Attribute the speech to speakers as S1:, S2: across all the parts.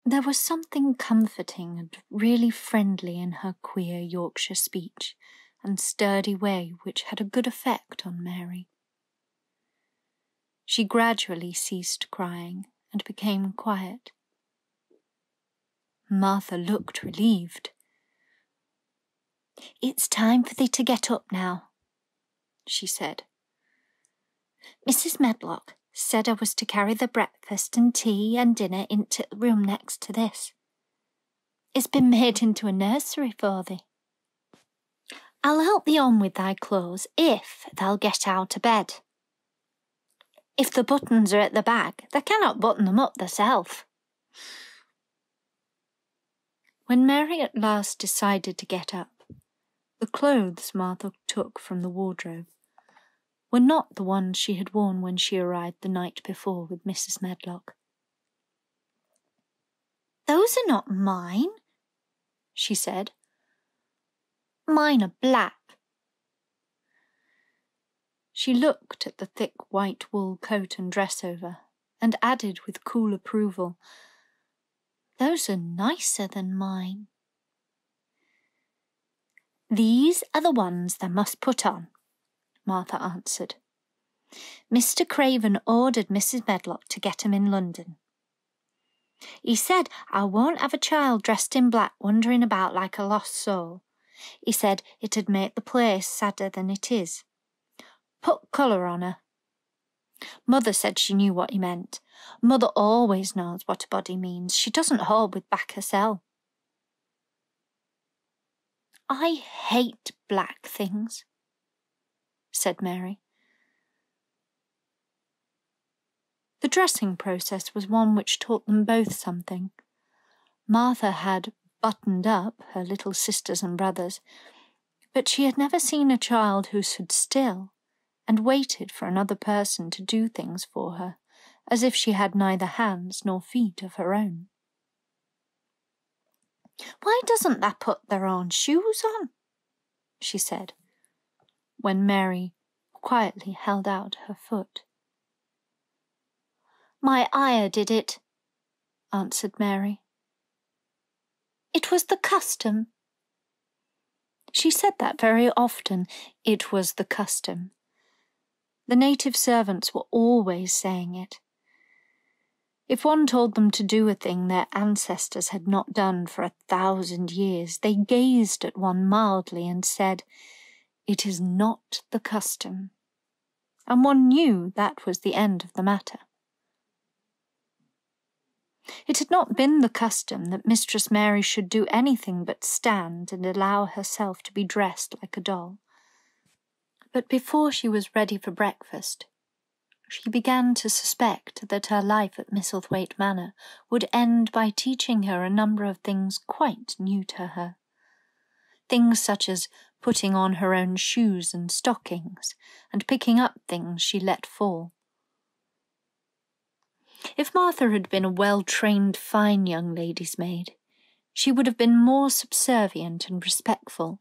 S1: There was something comforting and really friendly in her queer Yorkshire speech and sturdy way which had a good effect on Mary. She gradually ceased crying and became quiet. Martha looked relieved. "It's time for thee to get up now," she said. "Mrs. Medlock said I was to carry the breakfast and tea and dinner into the room next to this. It's been made into a nursery for thee. I'll help thee on with thy clothes if thou'll get out of bed. If the buttons are at the back, thou cannot button them up thyself." When Mary at last decided to get up, the clothes Martha took from the wardrobe were not the ones she had worn when she arrived the night before with Mrs. Medlock. "Those are not mine," she said. "Mine are black." She looked at the thick white wool coat and dress over, and added with cool approval, "Those are nicer than mine." "These are the ones thou must put on," Martha answered. "Mr. Craven ordered Mrs. Medlock to get 'em in London. He said I won't have a child dressed in black wandering about like a lost soul. He said it'd make the place sadder than it is. Put colour on her." Mother said she knew what he meant. Mother always knows what a body means. She doesn't hold with back herself. "I hate black things," said Mary. The dressing process was one which taught them both something. Martha had buttoned up her little sisters and brothers, but she had never seen a child who stood still and waited for another person to do things for her, as if she had neither hands nor feet of her own. "Why doesn't thou put their own shoes on?" she said, when Mary quietly held out her foot. "My ayah did it," answered Mary. "It was the custom." She said that very often, it was the custom. The native servants were always saying it. If one told them to do a thing their ancestors had not done for 1,000 years, they gazed at one mildly and said, "It is not the custom," and one knew that was the end of the matter. It had not been the custom that Mistress Mary should do anything but stand and allow herself to be dressed like a doll. But before she was ready for breakfast, she began to suspect that her life at Misselthwaite Manor would end by teaching her a number of things quite new to her. Things such as putting on her own shoes and stockings, and picking up things she let fall. If Martha had been a well-trained, fine young lady's maid, she would have been more subservient and respectful,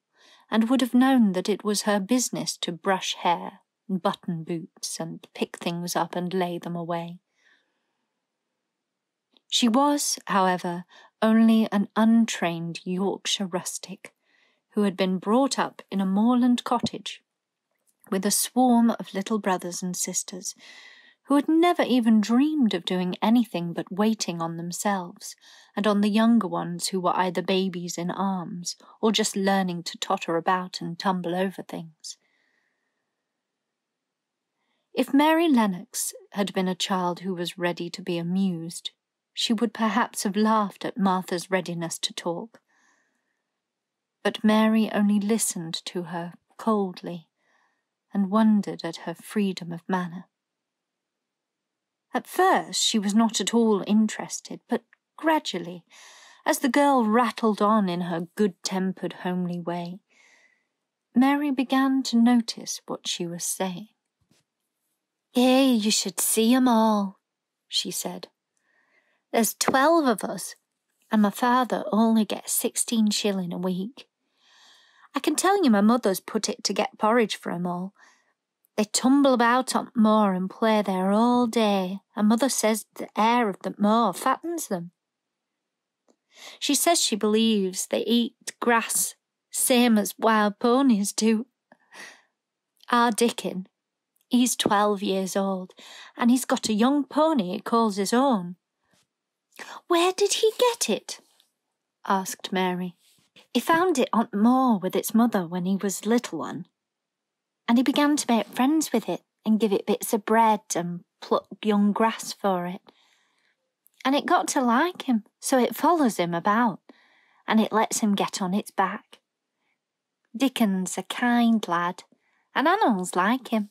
S1: and would have known that it was her business to brush hair, and button boots, and pick things up and lay them away. She was, however, only an untrained Yorkshire rustic, who had been brought up in a moorland cottage, with a swarm of little brothers and sisters, who had never even dreamed of doing anything but waiting on themselves, and on the younger ones who were either babies in arms, or just learning to totter about and tumble over things. If Mary Lennox had been a child who was ready to be amused, she would perhaps have laughed at Martha's readiness to talk. But Mary only listened to her coldly, and wondered at her freedom of manner. At first she was not at all interested, but gradually, as the girl rattled on in her good-tempered, homely way, Mary began to notice what she was saying. "Eh, you should see 'em all," she said. "There's 12 of us, and my father only gets 16 shilling a week. I can tell you my mother's put it to get porridge for 'em all. They tumble about on the moor and play there all day, and mother says the air of the moor fattens them. She says she believes they eat grass same as wild ponies do. Our Dickon, he's 12 years old, and he's got a young pony he calls his own." "Where did he get it?" asked Mary. "He found it on the moor with its mother when he was a little one, and he began to make friends with it and give it bits of bread and pluck young grass for it. And it got to like him, so it follows him about, and it lets him get on its back. Dickon's a kind lad, and animals like him."